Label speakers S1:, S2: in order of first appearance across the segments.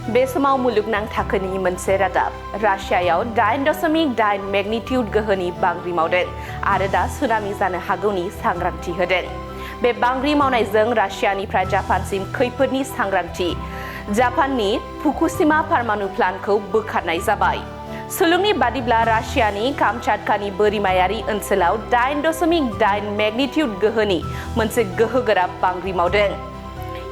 S1: बे समाव मुलुगनां थाखोनि मोनसे रादाब रासियायाव 8.8 मेगनिट्युड गोहोनि बांग्रि मावदों आरो दा सुनामि जानो हागौनि सांग्रांथि होदों। बे बांग्रि मावनायजों रासियानिफ्राय जापानसिम खैफोदनि सांग्रांथि जापाननि फुकुशिमा परमाणु प्लान्टखौ बोखारनाय जाबाय। सुलुंनि बादिब्ला रासियानि कामचाटकानि बोरिमायारि ओनसोलाव 8.8 मेगनिट्युड गोहोनि मोनसे गोहोगोरा बांग्रि मावदों।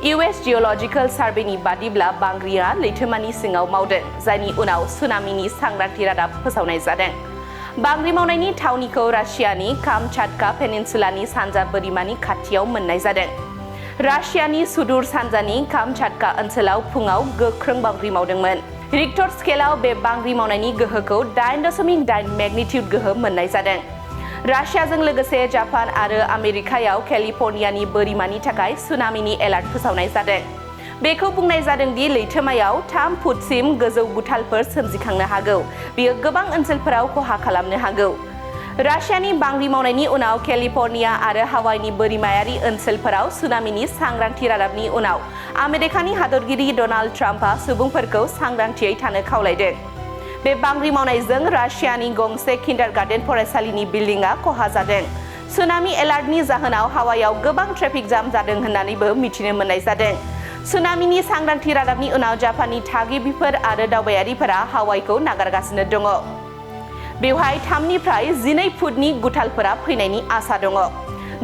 S1: US जिअलजिकेल सार्भेनि बादिब्ला बांग्रिया लैथोमानि सिङाव मावदों, जायनि उनाव सुनामिनि सांग्रांथि रादाब फोसावनाय जादों। बांग्रि मावनायनि थावनिखौ रासियानि कामचाटका पेनिनसुलानि सानजा बोरिमानि खाथियाव मोननाय जादों। रासियानि सुदूर सानजानि कामचाटका ओनसोलाव फुङाव गोख्रों बांग्रि मावदोंमोन। रिक्टर स्केलाव बे बांग्रि मावनायनि गोहोखौ 8.8 मेगनिट्युड गोहो मोननाय जादों। रासियाजों लोगोसे जापान आरो आमेरिकायाव केलिफर्नियानि बोरिमानि थाखाय सुनामिनि एलार्ट फोसावनाय जादों। बेखौ बुंनाय जादों दि लैथोमायाव 3 फुटसिम गोजौ गुथालफोर सोमजिखांनो हागौ। बेयो गोबां ओनसोलफोराव खहा खालामनो हागौ। रासियानि बांग्रि मावनायनि उनाव केलिफर्निया आरो हावाइनि बोरिमायारि ओनसोलफोराव सुनामिनि सांग्रांथि रादाबनि उनाव आमेरिकानि हादरगिरि डनाल्ड ट्राम्पआ सुबुंफोरखौ सांग्रांथियै थानो खावलायदों। बे बांग्रि मावनायजों रासियानि गंसे किन्डारगार्टेन फरायसालिनि बिल्डिंआ खहा जादों। सुनामि एलार्टनि जाहोनाव हावाइआव गोबां ट्रेफिक जाम जादों होननानैबो मिथिनो मोननाय जादों। सुनामिनि सांग्रांथि रादाबनि उनाव जापाननि थागिबिफोर आरो दावबायारिफोरा हावाइखौ नागारगासिनो दङ। बेवहाय 3 निफ्राय 12 फुटनि गुथालफोरा फैनायनि आसा दङ।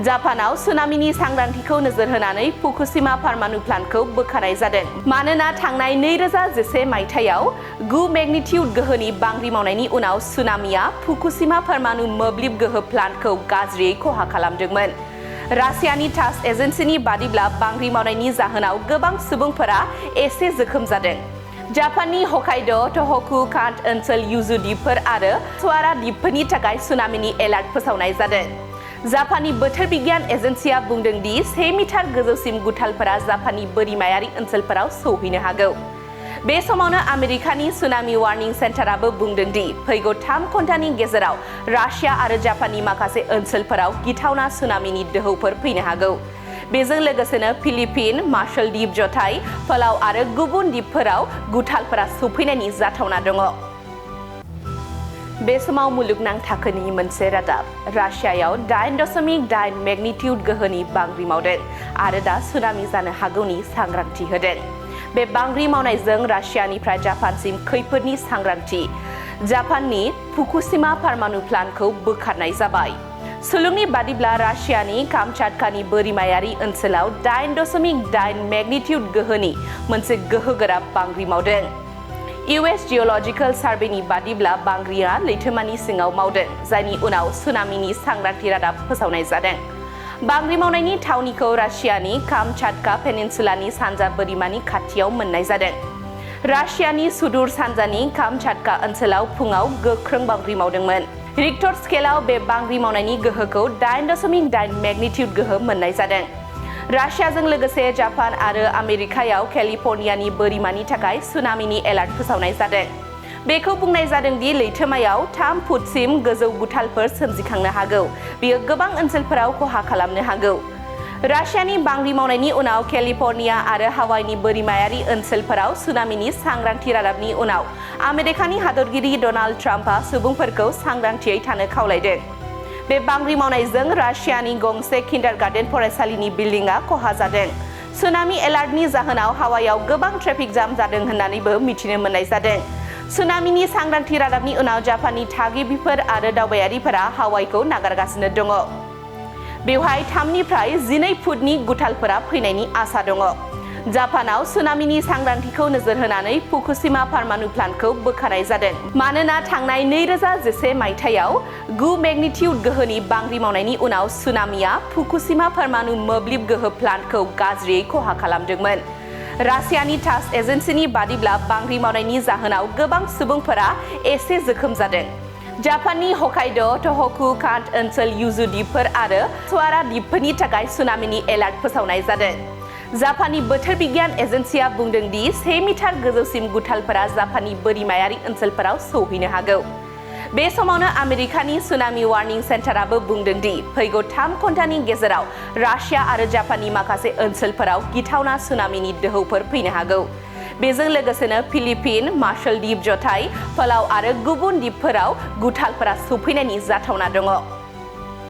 S1: जापानाव सुनामिनि सांग्रांथिखौ नोजोर होनानै फुकुशिमा परमाणु प्लान्टखौ बोखारनाय जादों, मानोना थांनाय 2011 मायथाइयाव 9 मेगनिट्युड गोहोनि बांग्रि मावनायनि उनाव सुनामिया फुकुशिमा परमाणु मोब्लिब गोहो प्लान्टखौ गाज्रियै खहा खालामदोंमोन। रासियानि टास एजेन्सिनि बादिब्ला बांग्रि मावनायनि जाहोनाव गोबां सुबुंफोरा एसे जोखोम जादों। जापाननि हकाइड', ट'ह'कु, कान्ट ओनसोल युजु दिपफोर आरो सुवारा दिपफोरनि थाखाय सुनामिनि एलार्ट फोसावनाय जादों। जापाननि बोथोर बिगियान एजेन्सिया बुंदों दि 1 मिटार गोजौसिम गुथालफोरा जापाननि बोरिमायारि ओनसोलफोराव सौहैनो हागौ। बे समावनो आमेरिकानि सुनामि वार्निं सेन्टाराबो बुंदों दि फैगौ 3 घन्टानि गेजेराव रासिया आरो जापाननि माखासे ओनसोलफोराव गिथावना सुनामिनि दोहौफोर फैनो हागौ। बेजों लोगोसेनो फिलिपिन, मार्शाल दिप जथाय, पालाउ आरो गुबुन दिपफोराव गुथालफोरा सौफैनायनि जाथावना दङ। बे समाव मुलुगनां थाखोनि मोनसे रादाब रासियायाव 8.8 मेगनिट्युड गोहोनि बांग्रि मावदों आरो दा सुनामि जानो हागौनि सांग्रांथि होदों। बे बांग्रि मावनायजों रासियानिफ्राय जापानसिम खैफोदनि सांग्रांथि जापाननि फुकुशिमा परमाणु प्लान्टखौ बोखारनाय जाबाय। सुलुंनि बादिब्ला रासियानि कामचाटकानि बोरिमायारि ओनसोलाव 8.8 मेगनिट्युड गोहोनि मोनसे गोहोगोरा बांग्रि मावदों। US जिअलजिकेल सार्भेनि बादिब्ला बांग्रिया लैथोमानि सिङाव मावदों, जायनि उनाव सुनामिनि सांग्रांथि रादाब फोसावनाय जादों। बांग्रि मावनायनि थावनिखौ रासियानि कामचाटका पेनिनसुलानि सानजा बोरिमानि खाथियाव मोननाय जादों। रासियानि सुदूर सानजानि कामचाटका ओनसोलाव फुङाव गोख्रों बांग्रि मावदोंमोन। रिक्टर स्केलाव बे बांग्रि मावनायनि गोहोखौ 8.8 मेगनिट्युड गोहो मोननाय जादों। रासियाजों लोगोसे जापान आरो आमेरिकायाव केलिफर्नियानि बोरिमानि थाखाय सुनामिनि एलार्ट फोसावनाय जादों। बेखौ बुंनाय जादों दि लैथोमायाव 3 फुटसिम गोजौ गुथालफोर सोमजिखांनो हागौ। बेयो गोबां ओनसोलफोराव खहा खालामनो हागौ। रासियानि बांग्रि मावनायनि उनाव केलिफर्निया आरो हावाइनि बोरिमायारि ओनसोलफोराव सुनामिनि सांग्रांथि रादाबनि उनाव आमेरिकानि हादरगिरि डनाल्ड ट्राम्पआ सुबुंफोरखौ सांग्रांथियै थानो खावलायदों। बे बांग्रि मावनायजों रासियानि गंसे किन्डारगार्टेन फरायसालिनि बिल्डिंआ खहा जादों। सुनामि एलार्टनि जाहोनाव हावाइआव गोबां ट्रेफिक जाम जादों होननानैबो मिथिनो मोननाय जादों। सुनामिनि सांग्रांथि रादाबनि उनाव जापाननि थागिबिफोर आरो दावबायारिफोरा हावाइखौ नागारगासिनो दङ। बेवहाय 3 निफ्राय 12 फुटनि गुथालफोरा फैनायनि आसा दङ। जापानाव सुनामिनि सांग्रांथिखौ नोजोर होनानै फुकुशिमा परमाणु प्लान्टखौ बोखारनाय जादों, मानोना थांनाय 2011 मायथाइयाव 9 मेगनिट्युड गोहोनि बांग्रि मावनायनि उनाव सुनामिया फुकुशिमा परमाणु मोब्लिब गोहो प्लान्टखौ गाज्रियै खहा खालामदोंमोन। रासियानि टास एजेन्सिनि बादिब्ला बांग्रि मावनायनि जाहोनाव गोबां सुबुंफोरा एसे जोखोम जादों। जापाननि हकाइड', ट'ह'कु, कान्ट ओनसोल युजु दिपफोर आरो सुवारा दिपफोरनि थाखाय सुनामिनि एलार्ट फोसावनाय जादों। जापाननि बोथोर बिगियान एजेन्सिया बुंदों दि 1 मिटार गोजौसिम गुथालफोरा जापाननि बोरिमायारि ओनसोलफोराव सौहैनो हागौ। बे समावनो आमेरिकानि सुनामि वार्निं सेन्टाराबो बुंदों दि फैगौ 3 घन्टानि गेजेराव रासिया आरो जापाननि माखासे ओनसोलफोराव गिथावना सुनामिनि दोहौफोर फैनो हागौ। बेजों लोगोसेनो फिलिपिन, मार्शाल दिप जथाय, पालाव आरो गुबुन दिपफोराव गुथालफोरा सौफैनायनि जाथावना दङ।